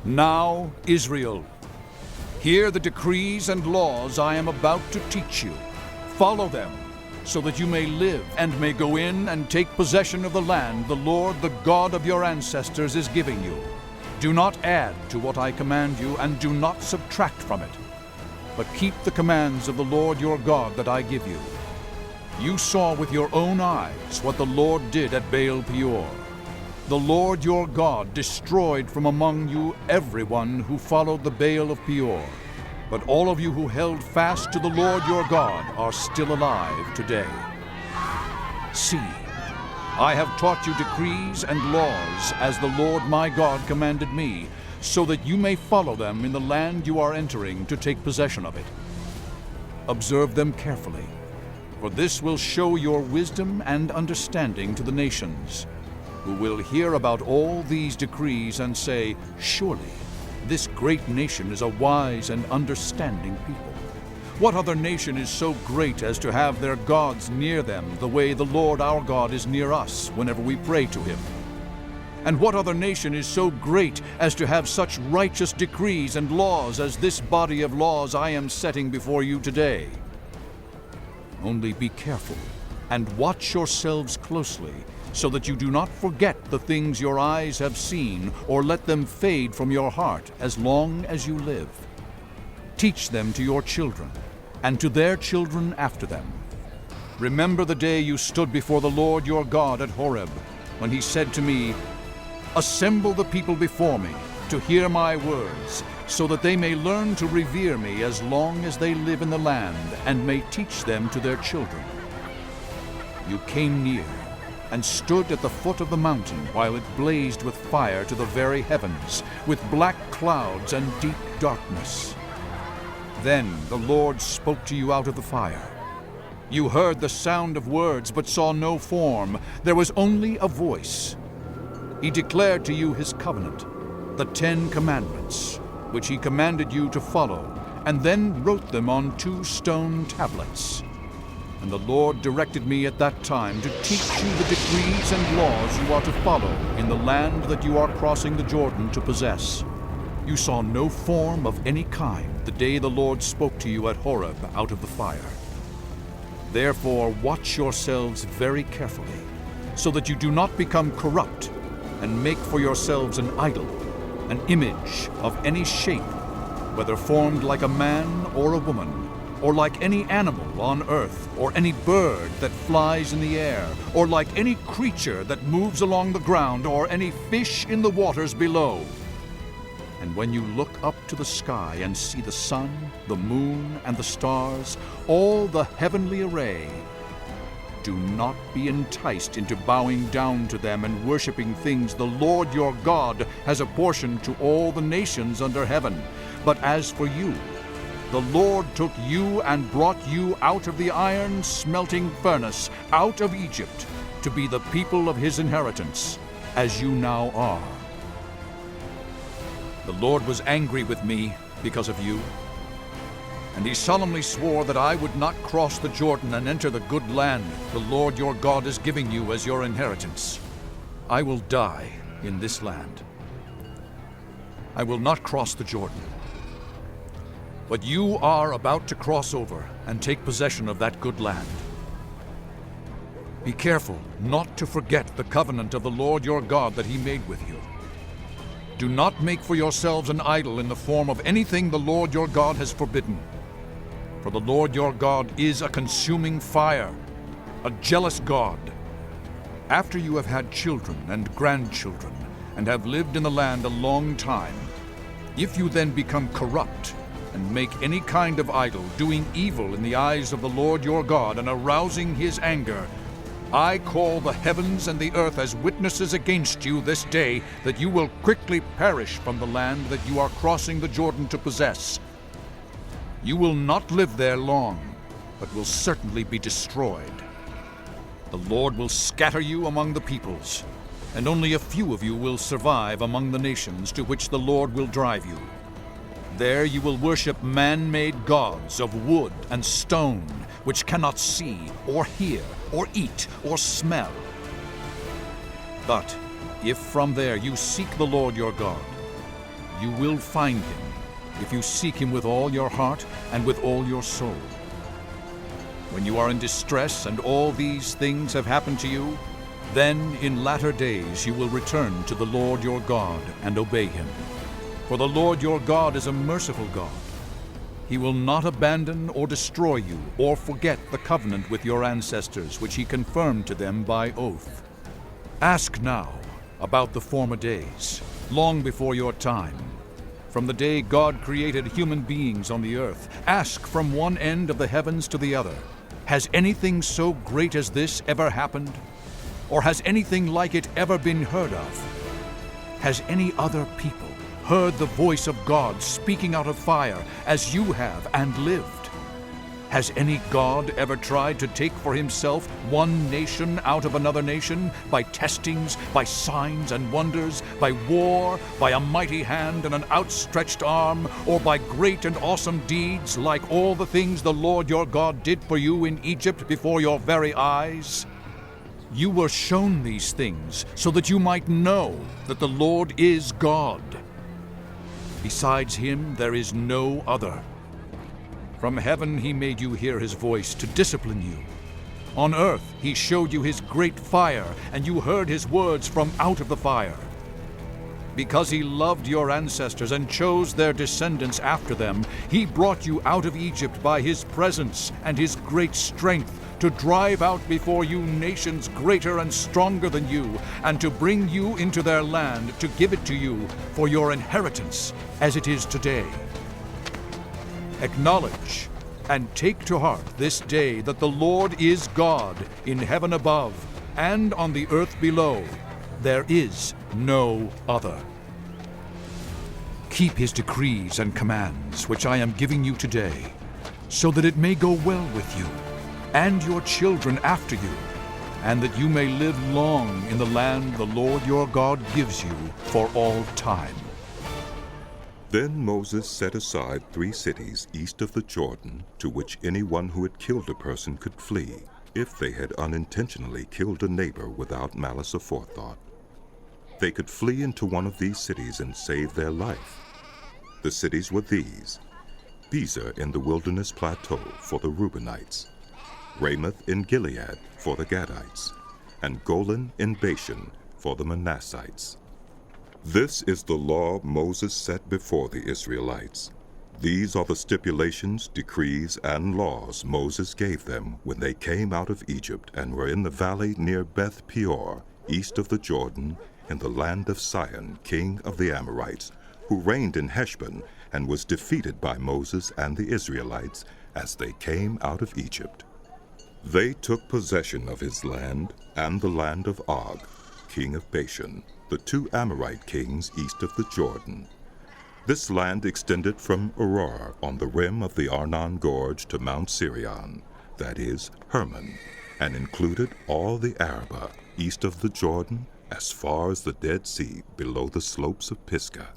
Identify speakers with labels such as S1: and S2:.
S1: Now, Israel, hear the decrees and laws I am about to teach you. Follow them, so that you may live and may go in and take possession of the land the Lord, the God of your ancestors, is giving you. Do not add to what I command you, and do not subtract from it, but keep the commands of the Lord your God that I give you. You saw with your own eyes what the Lord did at Baal Peor. The Lord your God destroyed from among you everyone who followed the Baal of Peor. But all of you who held fast to the Lord your God are still alive today. See, I have taught you decrees and laws as the Lord my God commanded me, so that you may follow them in the land you are entering to take possession of it. Observe them carefully, for this will show your wisdom and understanding to the nations, who will hear about all these decrees and say, "Surely this great nation is a wise and understanding people. What other nation is so great as to have their gods near them the way the Lord our God is near us whenever we pray to him? And what other nation is so great as to have such righteous decrees and laws as this body of laws I am setting before you today? Only be careful and watch yourselves closely, so that you do not forget the things your eyes have seen, or let them fade from your heart as long as you live. Teach them to your children, and to their children after them. Remember the day you stood before the Lord your God at Horeb, when he said to me, "Assemble the people before me, to hear my words, so that they may learn to revere me as long as they live in the land, and may teach them to their children." You came near, and stood at the foot of the mountain while it blazed with fire to the very heavens, with black clouds and deep darkness. Then the Lord spoke to you out of the fire. You heard the sound of words, but saw no form. There was only a voice. He declared to you his covenant, the 10 Commandments, which he commanded you to follow, and then wrote them on 2 stone tablets. And the Lord directed me at that time to teach you the decrees and laws you are to follow in the land that you are crossing the Jordan to possess. You saw no form of any kind the day the Lord spoke to you at Horeb out of the fire. Therefore watch yourselves very carefully, so that you do not become corrupt and make for yourselves an idol, an image of any shape, whether formed like a man or a woman, or like any animal on earth, or any bird that flies in the air, or like any creature that moves along the ground, or any fish in the waters below. And when you look up to the sky and see the sun, the moon, and the stars, all the heavenly array, do not be enticed into bowing down to them and worshiping things the Lord your God has apportioned to all the nations under heaven. But as for you, the Lord took you and brought you out of the iron smelting furnace, out of Egypt, to be the people of his inheritance, as you now are. The Lord was angry with me because of you, and he solemnly swore that I would not cross the Jordan and enter the good land the Lord your God is giving you as your inheritance. I will die in this land. I will not cross the Jordan. But you are about to cross over and take possession of that good land. Be careful not to forget the covenant of the Lord your God that he made with you. Do not make for yourselves an idol in the form of anything the Lord your God has forbidden. For the Lord your God is a consuming fire, a jealous God. After you have had children and grandchildren, and have lived in the land a long time, if you then become corrupt, and make any kind of idol, doing evil in the eyes of the Lord your God, and arousing his anger, I call the heavens and the earth as witnesses against you this day, that you will quickly perish from the land that you are crossing the Jordan to possess. You will not live there long, but will certainly be destroyed. The Lord will scatter you among the peoples, and only a few of you will survive among the nations to which the Lord will drive you. There you will worship man-made gods of wood and stone, which cannot see, or hear, or eat, or smell. But if from there you seek the Lord your God, you will find him, if you seek him with all your heart and with all your soul. When you are in distress and all these things have happened to you, then in latter days you will return to the Lord your God and obey him. For the Lord your God is a merciful God. He will not abandon or destroy you or forget the covenant with your ancestors, which he confirmed to them by oath. Ask now about the former days, long before your time. From the day God created human beings on the earth, ask from one end of the heavens to the other, has anything so great as this ever happened? Or has anything like it ever been heard of? Has any other people heard the voice of God speaking out of fire as you have and lived? Has any God ever tried to take for himself one nation out of another nation by testings, by signs and wonders, by war, by a mighty hand and an outstretched arm, or by great and awesome deeds like all the things the Lord your God did for you in Egypt before your very eyes? You were shown these things so that you might know that the Lord is God. Besides him there is no other. From heaven he made you hear his voice to discipline you. On earth he showed you his great fire, and you heard his words from out of the fire. Because he loved your ancestors and chose their descendants after them, he brought you out of Egypt by his presence and his great strength, to drive out before you nations greater and stronger than you, and to bring you into their land, to give it to you for your inheritance, as it is today. Acknowledge and take to heart this day that the Lord is God in heaven above and on the earth below. There is no other. Keep his decrees and commands, which I am giving you today, so that it may go well with you and your children after you, and that you may live long in the land the Lord your God gives you for all time.
S2: Then Moses set aside 3 cities east of the Jordan, to which anyone who had killed a person could flee, if they had unintentionally killed a neighbor without malice aforethought. They could flee into one of these cities and save their life. The cities were these: Bezer in the wilderness plateau for the Reubenites, Ramoth in Gilead for the Gadites, and Golan in Bashan for the Manassites. This is the law Moses set before the Israelites. These are the stipulations, decrees, and laws Moses gave them when they came out of Egypt and were in the valley near Beth Peor, east of the Jordan, in the land of Sihon, king of the Amorites, who reigned in Heshbon and was defeated by Moses and the Israelites as they came out of Egypt. They took possession of his land and the land of Og, king of Bashan, the 2 Amorite kings east of the Jordan. This land extended from Aurora on the rim of the Arnon Gorge to Mount Sirion, that is, Hermon, and included all the Arabah east of the Jordan as far as the Dead Sea below the slopes of Pisgah.